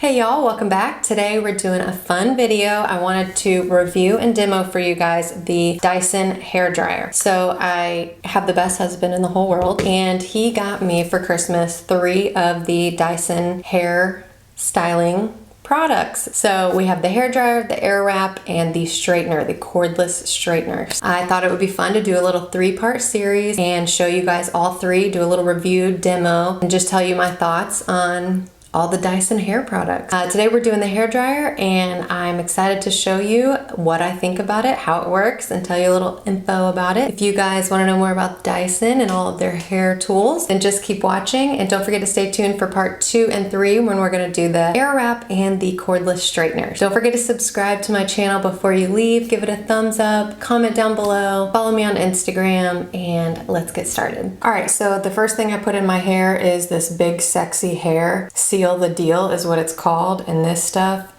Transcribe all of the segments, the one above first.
Hey y'all, welcome back. Today we're doing a fun video. I wanted to review and demo for you guys the Dyson hairdryer. So I have the best husband in the whole world, and he got me for Christmas 3 of the Dyson hair styling products. So we have the hairdryer, the air wrap, and the straightener, the cordless straightener. I thought it would be fun to do a little 3-part series and show you guys all 3, do a little review, demo, and just tell you my thoughts on all the Dyson hair products. Today we're doing the hairdryer, and I'm excited to show you what I think about it, how it works, and tell you a little info about it. If you guys want to know more about Dyson and all of their hair tools, then just keep watching, and don't forget to stay tuned for part 2 and 3 when we're going to do the air wrap and the cordless straightener. Don't forget to subscribe to my channel before you leave, give it a thumbs up, comment down below, follow me on Instagram, and let's get started. Alright, so the first thing I put in my hair is this big sexy hair seal the deal is what it's called, and this stuff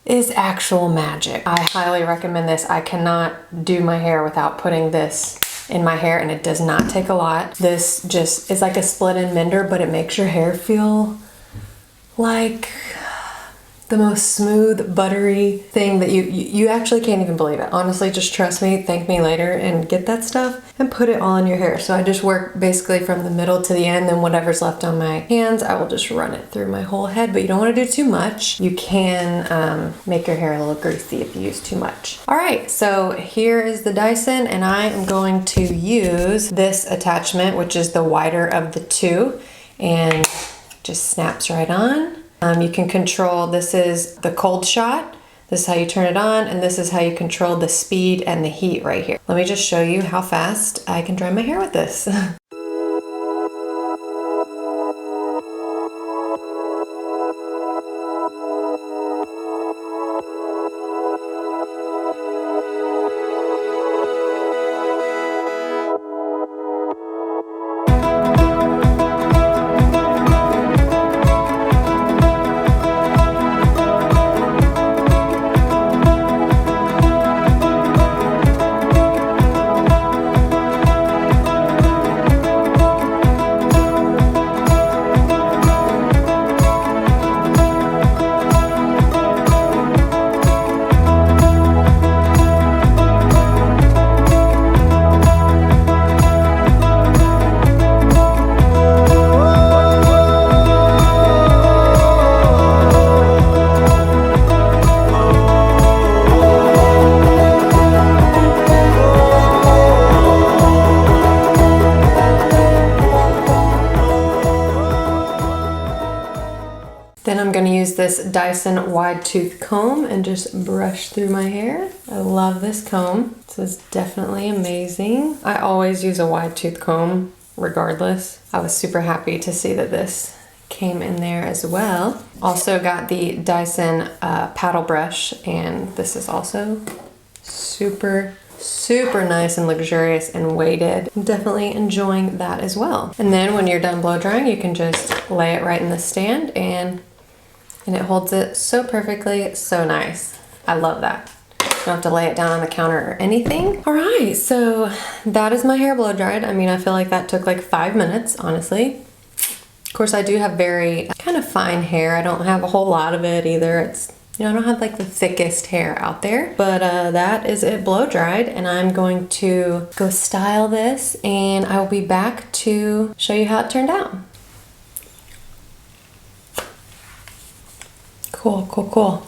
is actual magic. I highly recommend this. I cannot do my hair without putting this in my hair, and it does not take a lot. This just is like a split-end mender, but it makes your hair feel like the most smooth, buttery thing that you actually can't even believe it. Honestly, just trust me, thank me later, and get that stuff and put it all in your hair. So I just work basically from the middle to the end, and whatever's left on my hands, I will just run it through my whole head, but you don't want to do too much. You can make your hair a little greasy if you use too much. All right, so here is the Dyson, and I am going to use this attachment, which is the wider of the 2, and just snaps right on. You can control, this is the cold shot, this is how you turn it on, and this is how you control the speed and the heat right here. Let me just show you how fast I can dry my hair with this. Then I'm going to use this Dyson wide tooth comb and just brush through my hair. I love this comb. This is definitely amazing. I always use a wide tooth comb regardless. I was super happy to see that this came in there as well. Also got the Dyson paddle brush, and this is also super nice and luxurious and weighted. I'm definitely enjoying that as well. And then when you're done blow drying, you can just lay it right in the stand, and it holds it so perfectly, so nice. I love that. You don't have to lay it down on the counter or anything. All right, so that is my hair blow dried. I mean, I feel like that took like 5 minutes, honestly. Of course, I do have very kind of fine hair. I don't have a whole lot of it either. It's, you know, I don't have like the thickest hair out there, but that is it blow dried, and I'm going to go style this, and I will be back to show you how it turned out. Cool, cool, cool.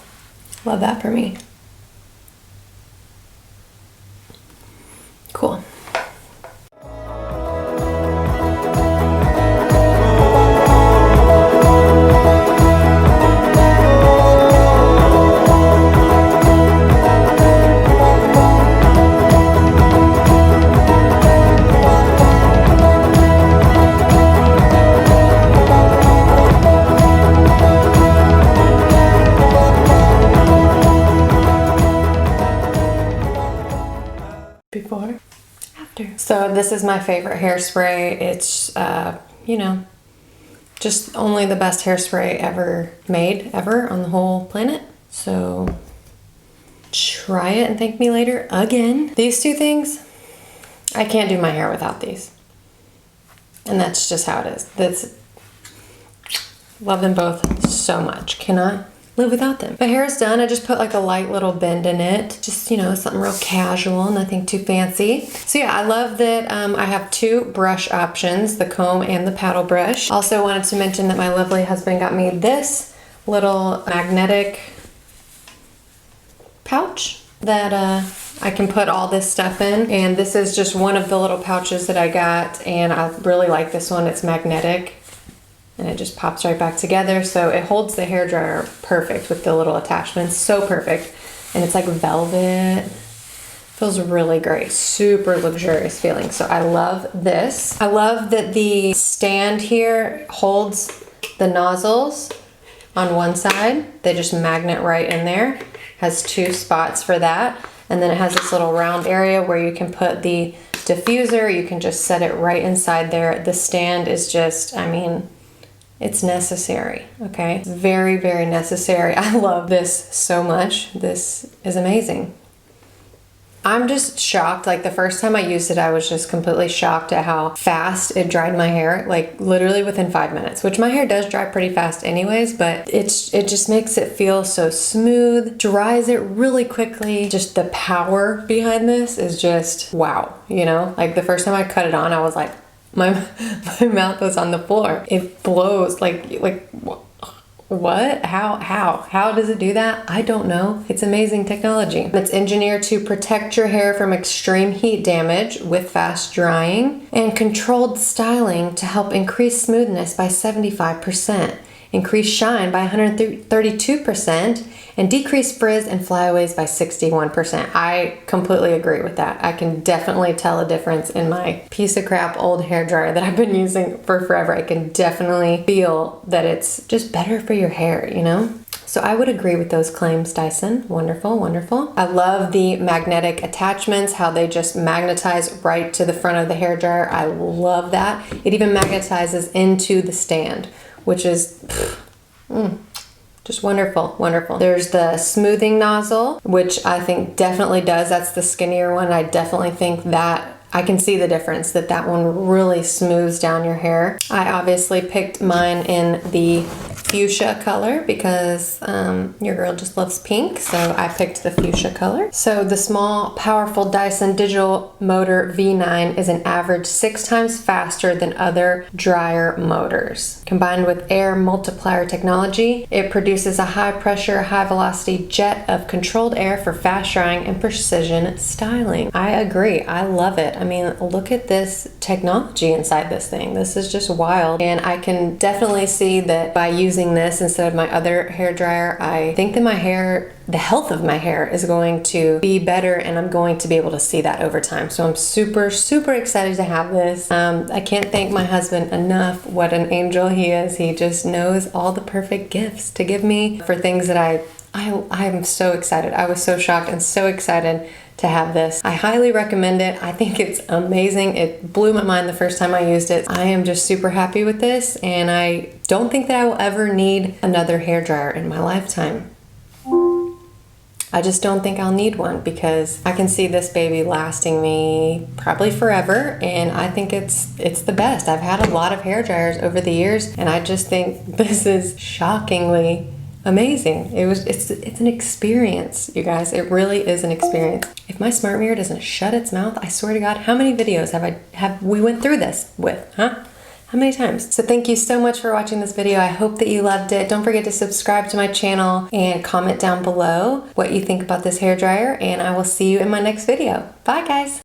Love that for me. Cool. Before, after. So this is my favorite hairspray. It's, you know, just only the best hairspray ever made, ever on the whole planet. So try it and thank me later again. These 2 things, I can't do my hair without these. And that's just how it is. Love them both so much. Cannot live without them. My hair is done. I just put like a light little bend in it. Just, you know, something real casual, nothing too fancy. So yeah, I love that I have two brush options, the comb and the paddle brush. Also wanted to mention that my lovely husband got me this little magnetic pouch that I can put all this stuff in. And this is just one of the little pouches that I got, and I really like this one. It's magnetic. And it just pops right back together. So it holds the hairdryer perfect with the little attachments. So perfect. And it's like velvet. Feels really great. Super luxurious feeling. So I love this. I love that the stand here holds the nozzles on one side. They just magnet right in there. Has two spots for that. And then it has this little round area where you can put the diffuser. You can just set it right inside there. The stand is just, I mean, it's necessary, okay? It's very, very necessary. I love this so much. This is amazing. I'm just shocked. Like the first time I used it, I was just completely shocked at how fast it dried my hair, like literally within 5 minutes, which my hair does dry pretty fast anyways, but it just makes it feel so smooth, dries it really quickly. Just the power behind this is just wow, you know? Like the first time I cut it on, I was like, my mouth was on the floor. It blows like what? How does it do that? I don't know. It's amazing technology. It's engineered to protect your hair from extreme heat damage with fast drying and controlled styling to help increase smoothness by 75%, increase shine by 132%, and decrease frizz and flyaways by 61%. I completely agree with that. I can definitely tell a difference in my piece of crap old hairdryer that I've been using for forever. I can definitely feel that it's just better for your hair, you know? So I would agree with those claims, Dyson. Wonderful, wonderful. I love the magnetic attachments, how they just magnetize right to the front of the hairdryer. I love that. It even magnetizes into the stand, which is just wonderful, wonderful. There's the smoothing nozzle, which I think definitely does. That's the skinnier one. I definitely think that I can see the difference, that one really smooths down your hair. I obviously picked mine in the fuchsia color because your girl just loves pink, so I picked the fuchsia color. So the small, powerful Dyson digital motor V9 is an average 6 times faster than other dryer motors. Combined with air multiplier technology, it produces a high pressure, high velocity jet of controlled air for fast drying and precision styling. I agree, I love it. I mean, look at this technology inside this thing. This is just wild. And I can definitely see that by using this instead of my other hair dryer, I think that my hair, the health of my hair is going to be better, and I'm going to be able to see that over time. So I'm super, super excited to have this. I can't thank my husband enough. What an angel he is. He just knows all the perfect gifts to give me for things that I'm so excited. I was so shocked and so excited to have this. I highly recommend it. I think it's amazing. It blew my mind the first time I used it. I am just super happy with this, and I don't think that I will ever need another hairdryer in my lifetime. I just don't think I'll need one because I can see this baby lasting me probably forever, and I think it's the best. I've had a lot of hairdryers over the years, and I just think this is shockingly amazing. It's an experience, you guys. It really is an experience. If my smart mirror doesn't shut its mouth, I swear to God, how many videos have we went through this with, huh? How many times? So thank you so much for watching this video. I hope that you loved it. Don't forget to subscribe to my channel and comment down below what you think about this hairdryer, and I will see you in my next video. Bye, guys.